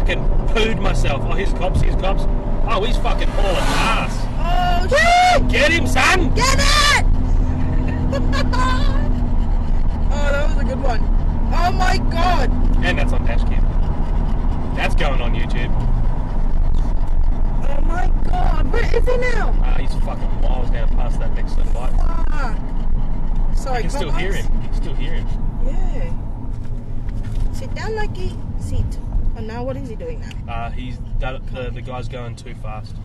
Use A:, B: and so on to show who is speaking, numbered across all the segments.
A: fucking pooed myself. Oh, here's cops, here's cops. Oh, he's fucking hauling ass.
B: Oh shit!
A: Get him, son!
B: Get it! Oh, that was a good one. Oh my god!
A: And that's on Dashcam. That's going on YouTube.
B: Oh my god, where is he now?
A: He's fucking miles down past that next little light.
B: Sorry,
A: You can still hear him. You can still hear him.
B: Yeah. Sit down, Mikey. Sit. And now what is he doing now?
A: The guy's going too fast.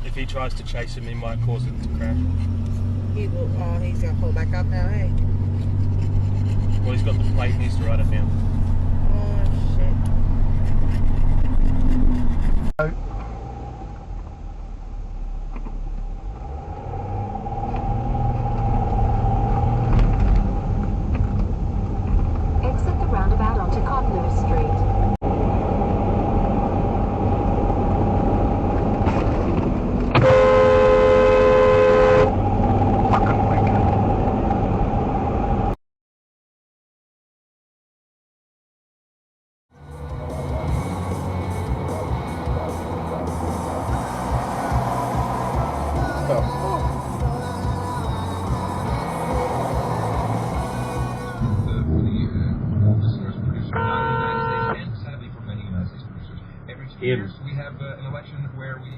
A: If he tries to chase him, he might cause it to crash.
B: He will. Oh, he's gonna pull back up now, eh?
A: Well, he's got the plate. He needs to write it down.
B: Oh shit.
C: Exit the roundabout onto Cottonwood Street.
D: Years we have an election where we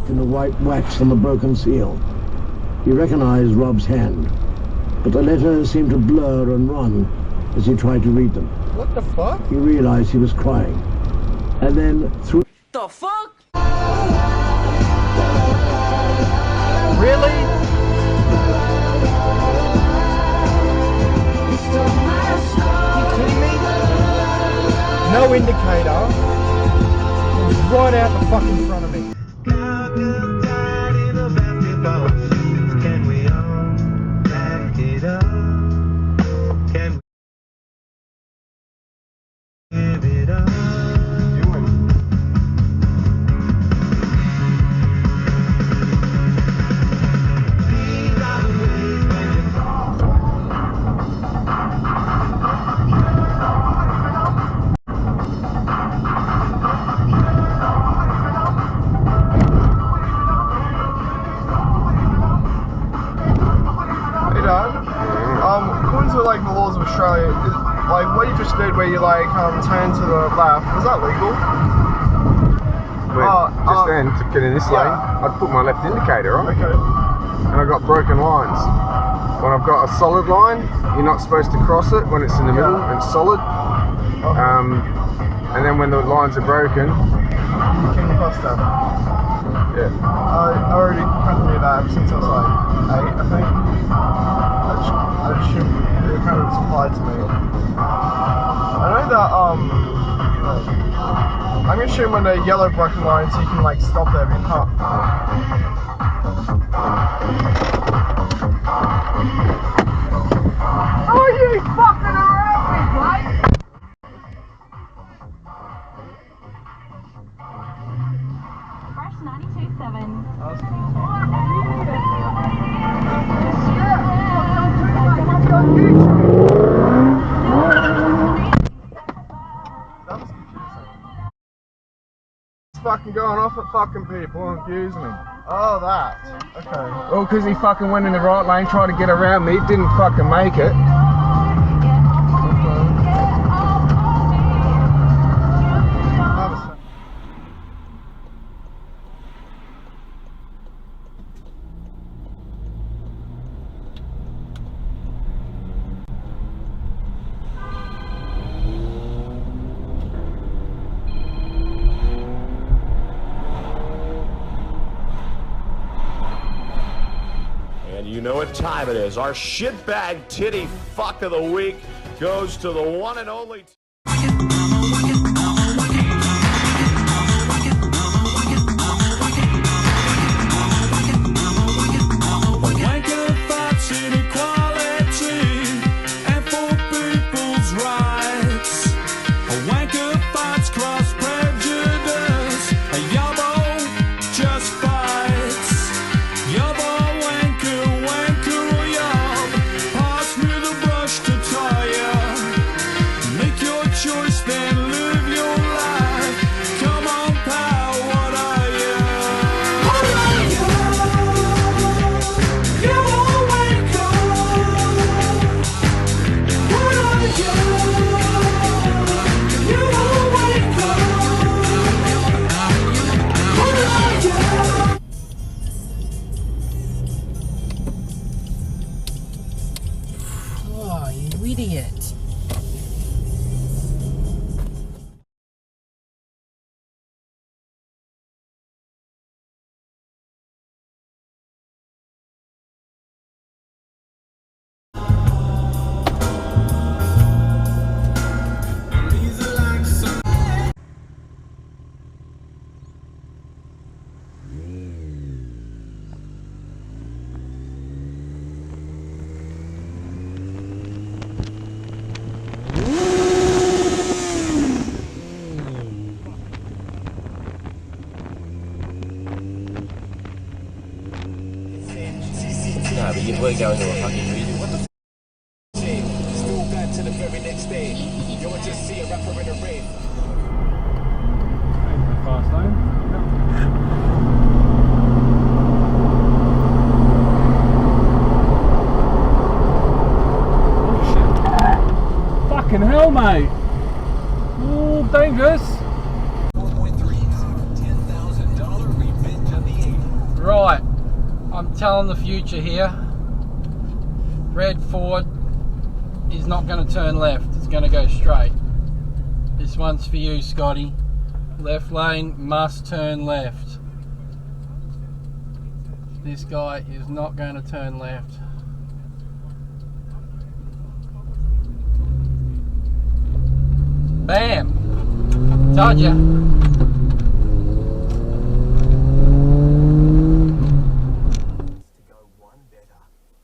E: in the white wax on the broken seal. He recognized Rob's hand, but the letters seemed to blur and run as he tried to read them.
F: What the fuck?
E: He realized he was crying, and then through
B: The fuck?
F: Really? You kidding me? No indicator. It was right out the fucking front of me. According to like the laws of Australia, like what you just did where you like turn to the left, was that legal?
G: Just then, to get in this lane, I'd put my left indicator on, and I got broken lines. When I've got a solid line, you're not supposed to cross it when it's in the middle and it's solid. And then when the lines are broken,
F: You came across them.
G: yeah.
F: I already kind of knew that ever since I was like 8, I think. I assumed it kind of applied to me. I know that I'm gonna shoot when the yellow broken line so you can like stop there, but you can't. Are you fucking around me, mate?
C: Fresh 92.7.
F: Fucking going off at fucking people and abusing me. Oh, that. Okay.
G: Well, because he fucking went in the right lane, tried to get around me, didn't fucking make it.
H: know what time it is. Our shitbag titty fuck of the week goes to the one and only...
B: Oh, you idiot.
I: No, but you were going to a fucking music. What the f?
J: Scroll back to the very next day. You would just see a rapper in a rave.
F: Fast lane. Oh shit. Fucking hell, mate. Oh, dangerous.
J: 4.3, $10,000 revenge of the 80s.
B: Right, I'm telling the future here. Red Ford is not going to turn left, it's going to go straight. This one's for you, Scotty. Left lane must turn left. This guy is not going to turn left. Bam! Told ya.
J: To go one better.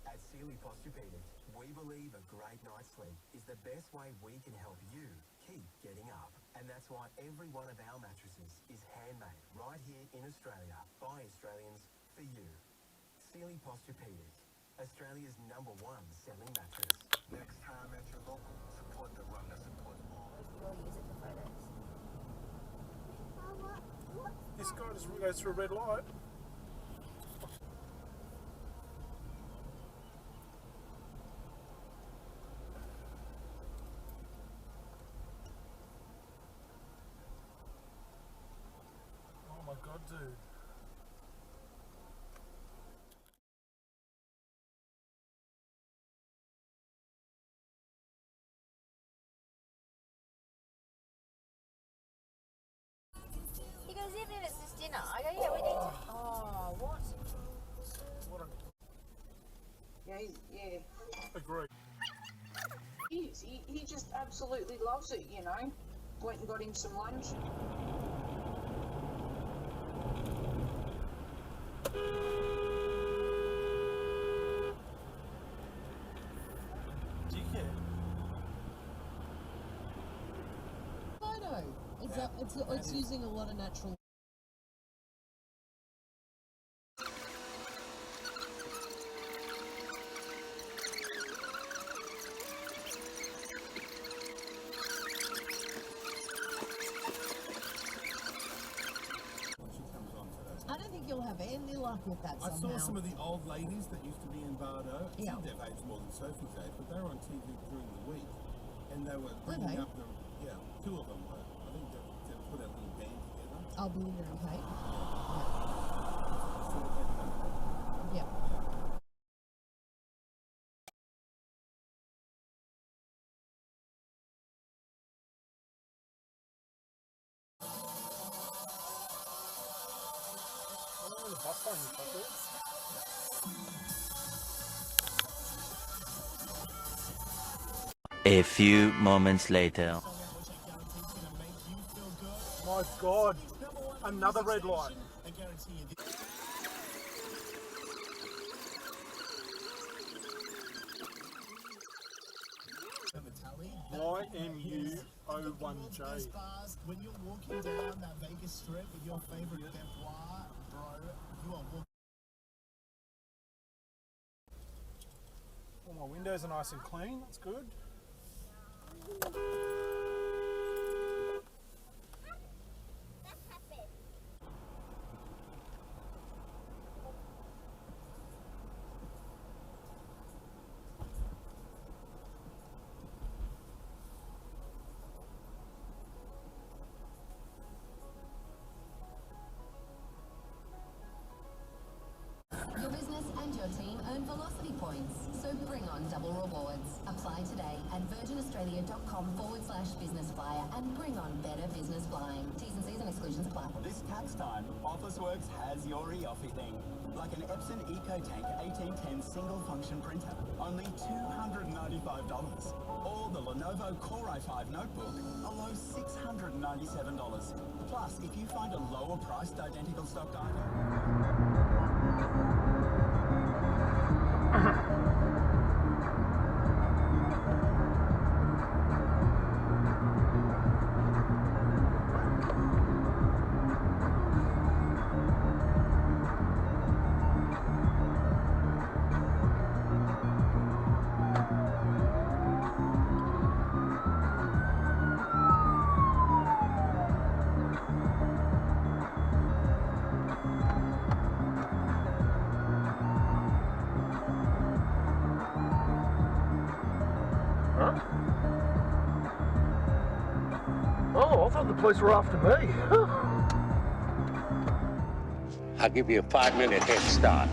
J: At Sealy Posturepedic, we believe a great night's sleep is the best way we can help you keep getting up. And that's why every one of our mattresses is handmade right here in Australia by Australians for you. Sealy Posturepedic, Australia's #1 selling mattress. Next time at your local, support the run that supports all.
F: This guy just goes through a red light. Oh my god, dude.
K: He goes, even if it's just dinner. I go, yeah, we need to. Oh, what?
B: Yeah.
F: Agree.
L: He just absolutely loves it, you know. Went and got him some lunch.
M: It's using a lot of natural. I don't think you'll have any luck with that somehow.
N: I saw some of the old ladies that used to be in Bardo. I think they've aged more than Sophie's age, but they were on TV during the week, and they were bringing up the two of them were. I think they put a little band together.
M: I'll be in there, okay? Yeah.
O: A few moments later.
F: My God, another red light. YMU01J.
J: When you're walking down that Vegas Strip with your favorite Benoit, bro, you are walking.
F: All my windows are nice and clean, that's good.
P: Your business and your team earn velocity points, so bring on double rewards. Apply today at virginaustralia.com/business flyer and bring on better business flying. T's and C's and exclusions apply.
J: This tax time, Officeworks has your e-offie thing. Like an Epson EcoTank 1810 single function printer, only $295. Or the Lenovo Core i5 notebook, a low $697. Plus, if you find a lower priced identical stocked item.
F: Oh, I thought the police were after me.
Q: I'll give you a 5-minute head start.